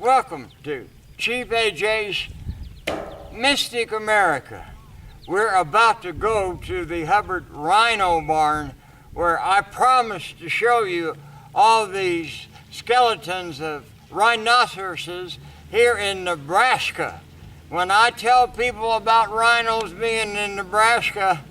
Welcome to Chief AJ's Mystic America. We're about to go to the Hubbard Rhino barn where I promised to show you all these skeletons of rhinoceroses here in Nebraska. When I tell people about rhinos being in Nebraska,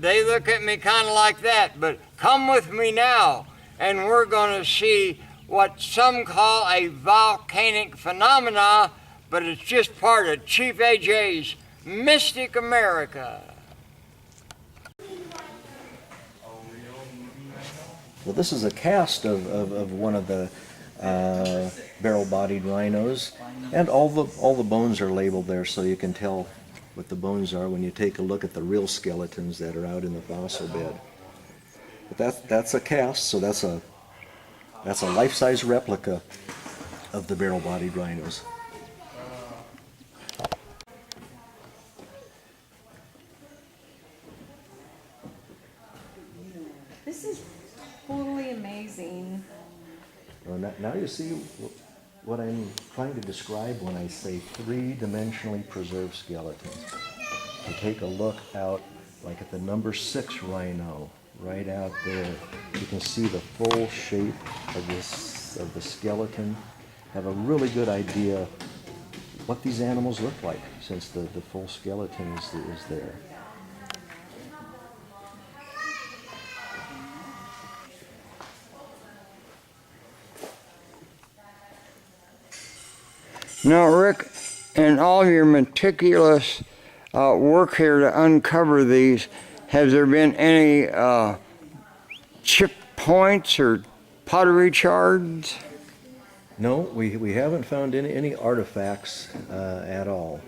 they look at me kind of like that, but come with me now and we're going to see what some call a volcanic phenomena, but it's just part of Chief AJ's Mystic America. Well, this is a cast of one of the barrel-bodied rhinos, and all the bones are labeled there, so you can tell what the bones are when you take a look at the real skeletons that are out in the fossil bed. But that's a cast, so that's a life-size replica of the barrel-bodied rhinos. This is totally amazing. Well, now you see what I'm trying to describe when I say three-dimensionally preserved skeletons. You take a look out, like at the number 6 rhino, right out there. You can see the full shape of the skeleton. Have a really good idea what these animals look like, since the full skeleton is there. Now, Rick, in all your meticulous work here to uncover these, has there been any chip points or pottery shards? No, we haven't found any artifacts at all.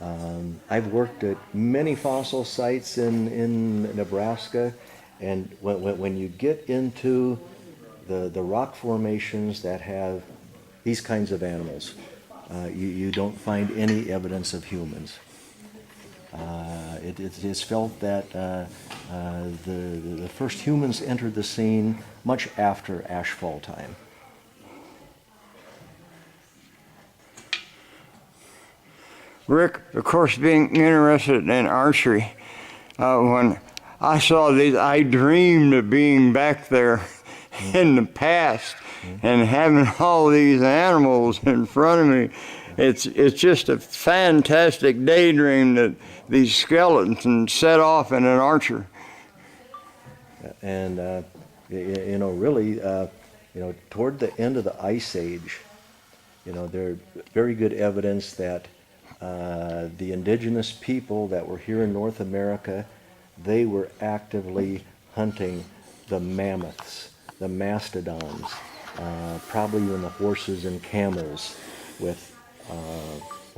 I've worked at many fossil sites in Nebraska, and when you get into the rock formations that have these kinds of animals, you don't find any evidence of humans. It is felt that the first humans entered the scene much after ashfall time. Rick, of course, being interested in archery, when I saw these, I dreamed of being back there in the past and having all these animals in front of me. It's just a fantastic daydream that these skeletons set off in an archer. And really, toward the end of the Ice Age, there's very good evidence that the indigenous people that were here in North America, they were actively hunting the mammoths, the mastodons, probably even the horses and camels with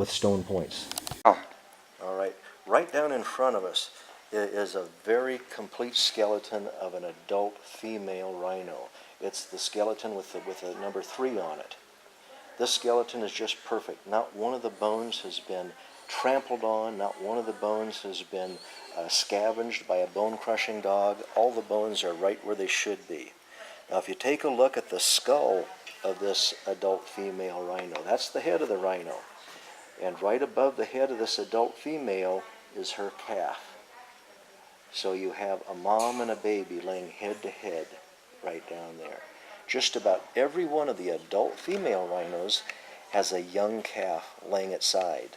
stone points. Oh. All right, right down in front of us is a very complete skeleton of an adult female rhino. It's the skeleton with the number 3 on it. This skeleton is just perfect. Not one of the bones has been trampled on, not one of the bones has been scavenged by a bone-crushing dog. All the bones are right where they should be. Now, if you take a look at the skull of this adult female rhino, that's the head of the rhino. And right above the head of this adult female is her calf. So you have a mom and a baby laying head to head right down there. Just about every one of the adult female rhinos has a young calf laying at side.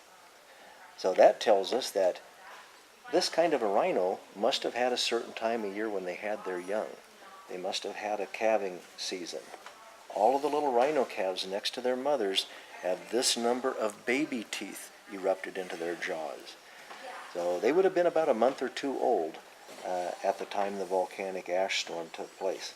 So that tells us that this kind of a rhino must have had a certain time of year when they had their young. They must have had a calving season. All of the little rhino calves next to their mothers have this number of baby teeth erupted into their jaws. So they would have been about a month or 2 old at the time the volcanic ash storm took place.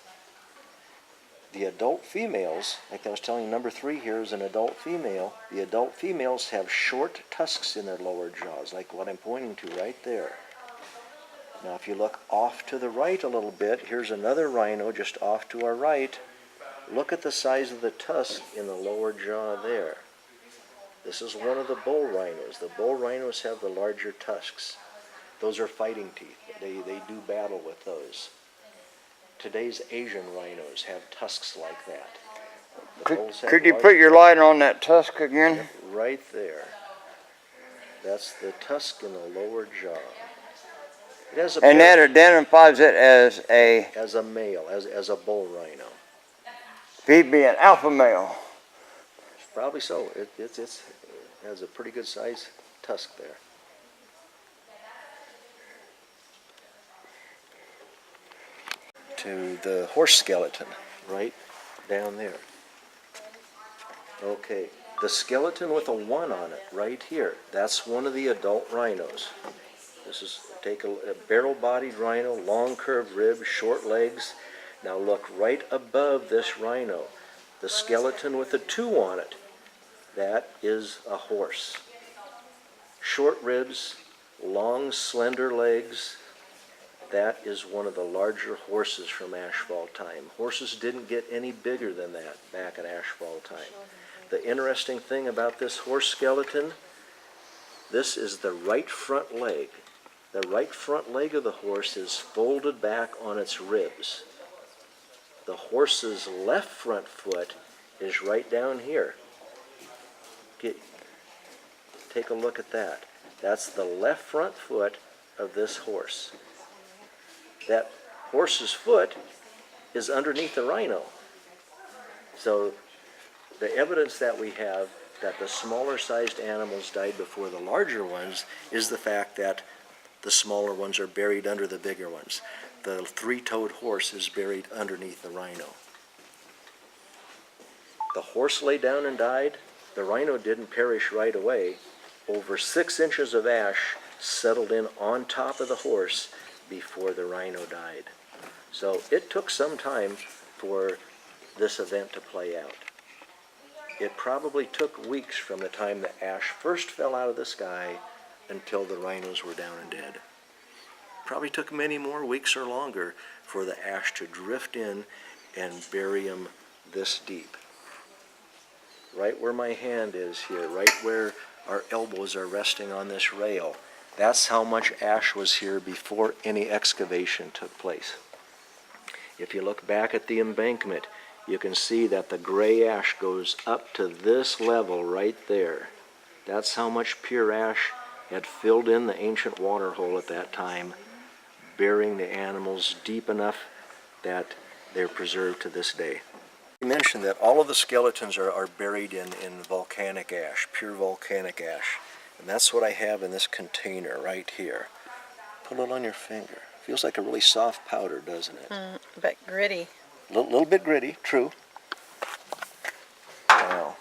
The adult females, like I was telling you, number 3 here is an adult female. The adult females have short tusks in their lower jaws, like what I'm pointing to right there. Now if you look off to the right a little bit, here's another rhino just off to our right. Look at the size of the tusk in the lower jaw there. This is one of the bull rhinos. The bull rhinos have the larger tusks. Those are fighting teeth. They do battle with those. Today's Asian rhinos have tusks like that. Could you put your light on that tusk again? Right there. That's the tusk in the lower jaw. It has a And that identifies it as a male, as a bull rhino. he'd be an alpha male. Probably so. It has a pretty good size tusk there. To the horse skeleton, right down there. Okay, the skeleton with a 1 on it, right here. That's one of the adult rhinos. This is, take a barrel-bodied rhino, long curved ribs, short legs. Now look right above this rhino. The skeleton with a 2 on it. That is a horse. Short ribs, long slender legs. That is one of the larger horses from ashfall time. Horses didn't get any bigger than that back in ashfall time. The interesting thing about this horse skeleton, this is the right front leg. The right front leg of the horse is folded back on its ribs. The horse's left front foot is right down here. Take a look at that. That's the left front foot of this horse. That horse's foot is underneath the rhino. So the evidence that we have that the smaller sized animals died before the larger ones is the fact that the smaller ones are buried under the bigger ones. The 3-toed horse is buried underneath the rhino. The horse lay down and died. The rhino didn't perish right away. Over 6 inches of ash settled in on top of the horse before the rhino died. So it took some time for this event to play out. It probably took weeks from the time the ash first fell out of the sky until the rhinos were down and dead. Probably took many more weeks or longer for the ash to drift in and bury them this deep. Right where my hand is here, right where our elbows are resting on this rail, that's how much ash was here before any excavation took place. If you look back at the embankment, you can see that the gray ash goes up to this level right there. That's how much pure ash had filled in the ancient water hole at that time, burying the animals deep enough that they're preserved to this day. You mentioned that all of the skeletons are buried in volcanic ash, pure volcanic ash. And that's what I have in this container right here. Put it on your finger. Feels like a really soft powder, doesn't it? But gritty. Little bit gritty, true. Now,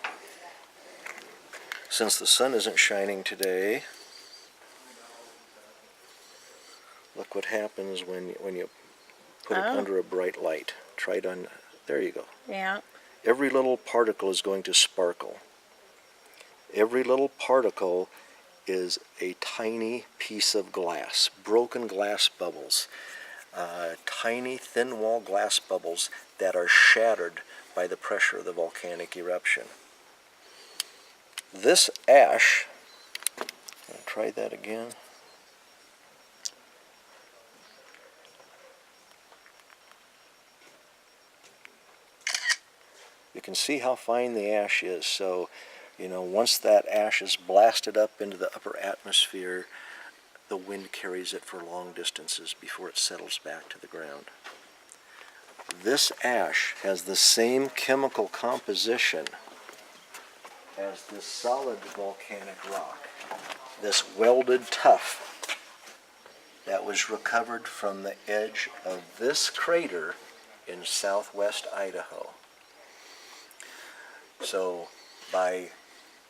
since the sun isn't shining today, look what happens when you put it under a bright light. Try it on, there you go. Yeah. Every little particle is going to sparkle. Every little particle is a tiny piece of glass, broken glass bubbles, tiny thin wall glass bubbles that are shattered by the pressure of the volcanic eruption. This ash, I'll try that again. You can see how fine the ash is. So, you know, once that ash is blasted up into the upper atmosphere, the wind carries it for long distances before it settles back to the ground. This ash has the same chemical composition as this solid volcanic rock, this welded tuff that was recovered from the edge of this crater in southwest Idaho. So by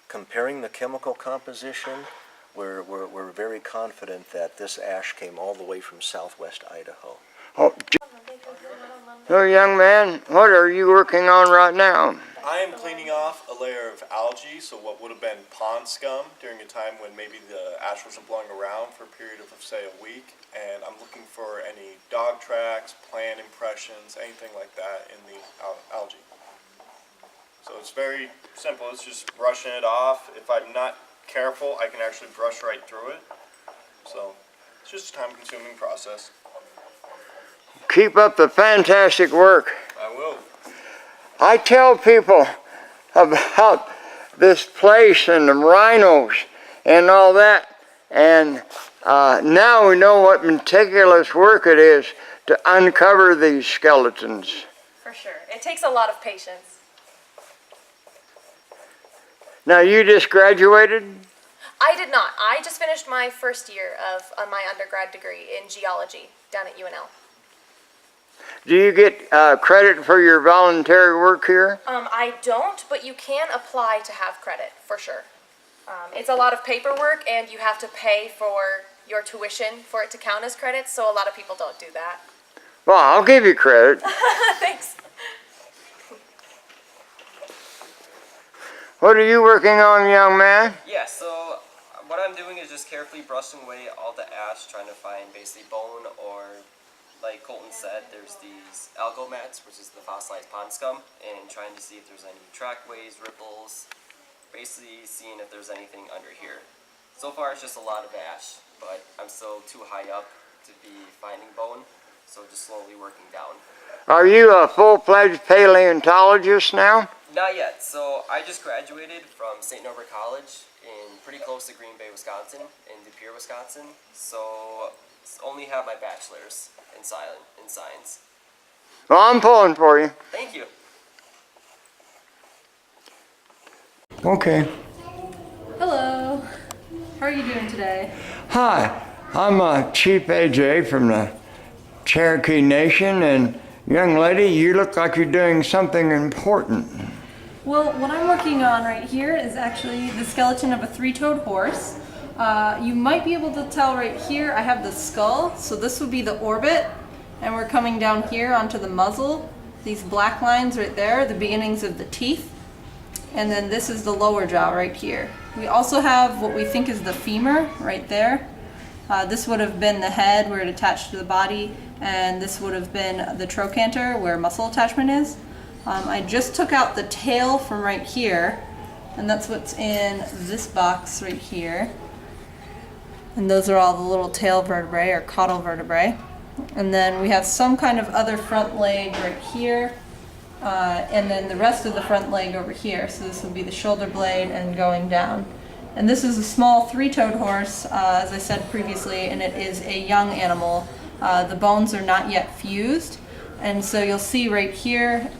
comparing the chemical composition, we're very confident that this ash came all the way from southwest Idaho. So, young man, what are you working on right now? I am cleaning off a layer of algae, so what would have been pond scum during a time when maybe the ash wasn't blowing around for a period of, say, a week. And I'm looking for any dog tracks, plant impressions, anything like that in the algae. So it's very simple. It's just brushing it off. If I'm not careful, I can actually brush right through it. So it's just a time-consuming process. Keep up the fantastic work. I will. I tell people about this place and the rhinos and all that, and now we know what meticulous work it is to uncover these skeletons. For sure. It takes a lot of patience. Now, you just graduated? I did not. I just finished my first year of my undergrad degree in geology down at UNL. Do you get credit for your voluntary work here? I don't, but you can apply to have credit, for sure. It's a lot of paperwork, and you have to pay for your tuition for it to count as credits, so a lot of people don't do that. Well, I'll give you credit. Thanks. What are you working on, young man? Yeah, so what I'm doing is just carefully brushing away all the ash, trying to find basically bone, or like Colton said, there's these algal mats, which is the fossilized pond scum, and trying to see if there's any trackways, ripples, basically seeing if there's anything under here. So far it's just a lot of ash, but I'm still too high up to be finding bone, so just slowly working down. Are you a full-fledged paleontologist now? Not yet. So I just graduated from St. Norbert College in pretty close to Green Bay, Wisconsin, in De Pere, Wisconsin. So only have my bachelor's in science. Well, I'm pulling for you. Thank you. Okay. Hello. How are you doing today? Hi, I'm Chief AJ from the Cherokee Nation, and young lady, you look like you're doing something important. Well, what I'm working on right here is actually the skeleton of a three-toed horse. You might be able to tell right here, I have the skull, so this would be the orbit, and we're coming down here onto the muzzle. These black lines right there are the beginnings of the teeth, and then this is the lower jaw right here. We also have what we think is the femur right there. This would have been the head where it attached to the body, and this would have been the trochanter where muscle attachment is. I just took out the tail from right here, and that's what's in this box right here. And those are all the little tail vertebrae or caudal vertebrae. And then we have some kind of other front leg right here, and then the rest of the front leg over here. So this would be the shoulder blade and going down. And this is a small three-toed horse, as I said previously, and it is a young animal. The bones are not yet fused, and so you'll see right here,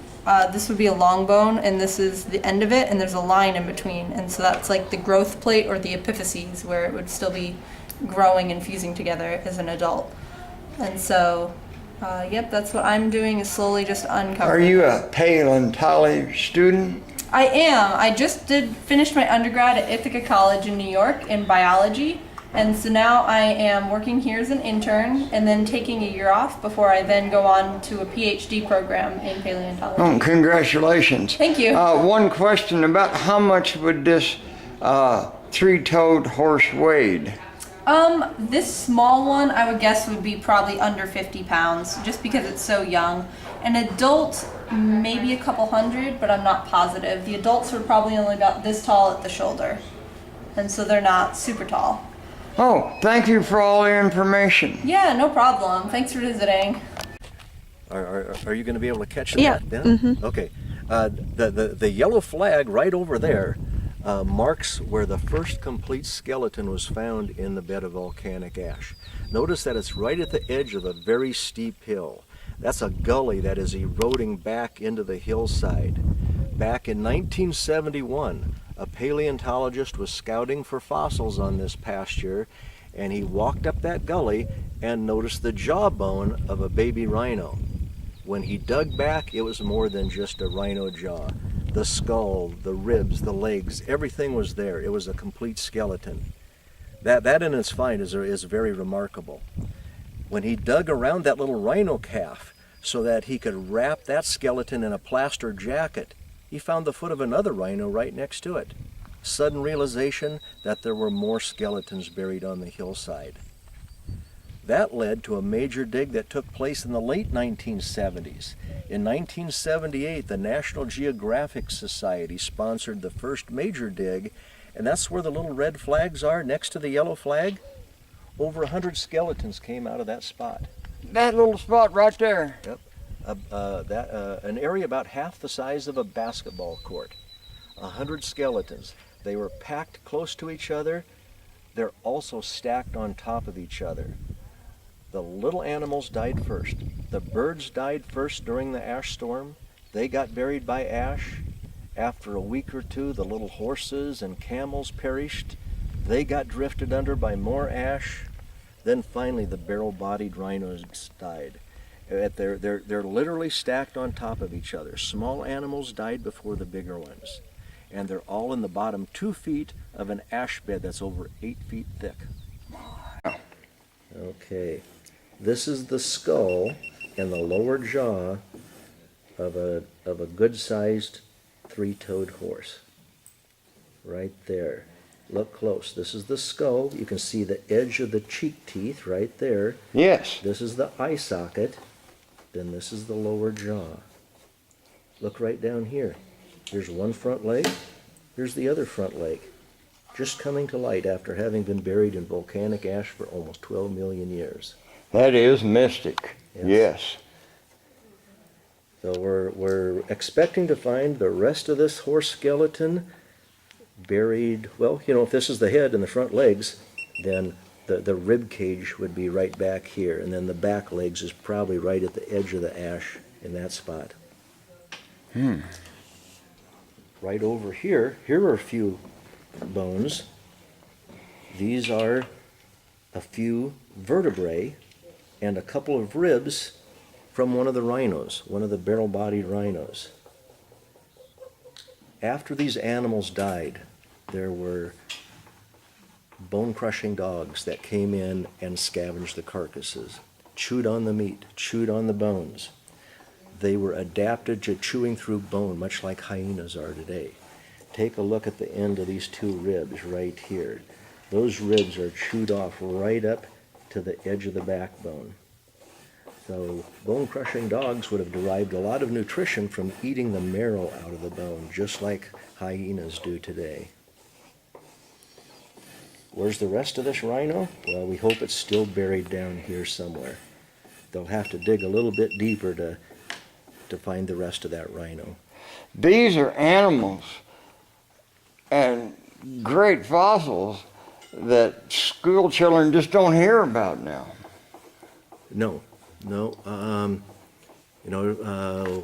this would be a long bone, and this is the end of it, and there's a line in between, and so that's like the growth plate or the epiphyses, where it would still be growing and fusing together as an adult. And so, yep, that's what I'm doing, is slowly just uncovering. Are you a paleontology student? I am. I just finished my undergrad at Ithaca College in New York in biology, and so now I am working here as an intern and then taking a year off before I then go on to a PhD program in paleontology. Oh, congratulations. Thank you. One question about how much would this three-toed horse weigh? This small one I would guess would be probably under 50 pounds just because it's so young. An adult, maybe a couple hundred, but I'm not positive. The adults are probably only about this tall at the shoulder, and so they're not super tall. Oh, thank you for all the information. Yeah, no problem. Thanks for visiting. Are you going to be able to catch that? Yeah. Then? Okay. The yellow flag right over there marks where the first complete skeleton was found in the bed of volcanic ash. Notice that it's right at the edge of a very steep hill. That's a gully that is eroding back into the hillside. Back in 1971, a paleontologist was scouting for fossils on this pasture, and he walked up that gully and noticed the jawbone of a baby rhino. When he dug back, it was more than just a rhino jaw. The skull, the ribs, the legs, everything was there. It was a complete skeleton. That in its find is very remarkable. When he dug around that little rhino calf so that he could wrap that skeleton in a plaster jacket, he found the foot of another rhino right next to it. Sudden realization that there were more skeletons buried on the hillside. That led to a major dig that took place in the late 1970s. In 1978, the National Geographic Society sponsored the first major dig, and that's where the little red flags are next to the yellow flag. Over 100 skeletons came out of that spot. That little spot right there. Yep. an area about half the size of a basketball court. 100 skeletons. They were packed close to each other. They're also stacked on top of each other. The little animals died first. The birds died first during the ash storm. They got buried by ash. After a week or two, the little horses and camels perished. They got drifted under by more ash. Then finally the barrel-bodied rhinos died. They're literally stacked on top of each other. Small animals died before the bigger ones. And they're all in the bottom 2 feet of an ash bed that's over 8 feet thick. Okay, this is the skull and the lower jaw of a good-sized 3-toed horse. Right there. Look close. This is the skull. You can see the edge of the cheek teeth right there. Yes. This is the eye socket. Then this is the lower jaw. Look right down here. Here's one front leg. Here's the other front leg. Just coming to light after having been buried in volcanic ash for almost 12 million years. That is mystic. Yes. So we're expecting to find the rest of this horse skeleton buried, well, you know, if this is the head and the front legs, then the rib cage would be right back here, and then the back legs is probably right at the edge of the ash in that spot. Right over here are a few bones. These are a few vertebrae and a couple of ribs from one of the rhinos, one of the barrel-bodied rhinos. After these animals died, there were bone-crushing dogs that came in and scavenged the carcasses, chewed on the meat, chewed on the bones. They were adapted to chewing through bone, much like hyenas are today. Take a look at the end of these 2 ribs right here. Those ribs are chewed off right up to the edge of the backbone. So bone-crushing dogs would have derived a lot of nutrition from eating the marrow out of the bone, just like hyenas do today. Where's the rest of this rhino? Well, we hope it's still buried down here somewhere. They'll have to dig a little bit deeper to find the rest of that rhino. These are animals and great fossils that school children just don't hear about now. No.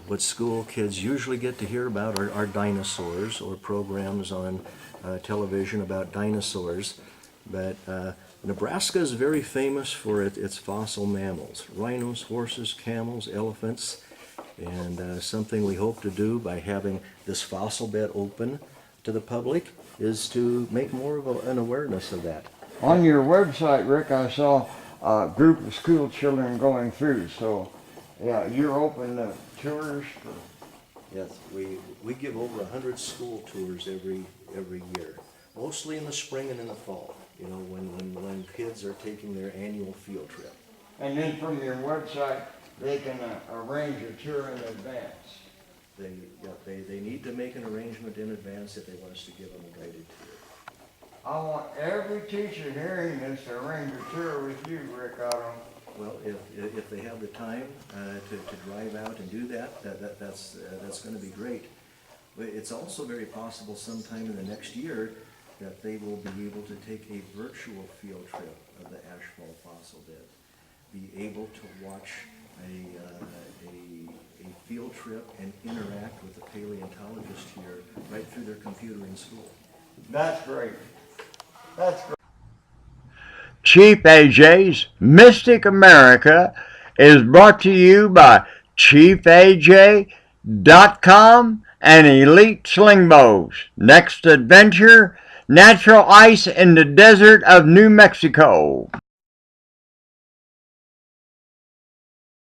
What school kids usually get to hear about are dinosaurs, or programs on television about dinosaurs. But Nebraska is very famous for its fossil mammals: rhinos, horses, camels, elephants. And something we hope to do by having this fossil bed open to the public is to make more of an awareness of that. On your website, Rick, I saw a group of school children going through. So, yeah, you're open to tours. Yes, we give over 100 school tours every year, mostly in the spring and in the fall. You know, when kids are taking their annual field trip. And then from your website, they can arrange a tour in advance. They need to make an arrangement in advance if they want us to give them a guided tour. I want every teacher hearing this to arrange a tour with you, Rick Otto. Well, if they have the time to drive out and do that's going to be great. But it's also very possible sometime in the next year that they will be able to take a virtual field trip of the Ashfall fossil bed, be able to watch a field trip and interact with the paleontologist here right through their computer in school. That's great. That's great. Chief AJ's Mystic America is brought to you by ChiefAJ.com and Elite Sling Bows. Next adventure, natural ice in the desert of New Mexico.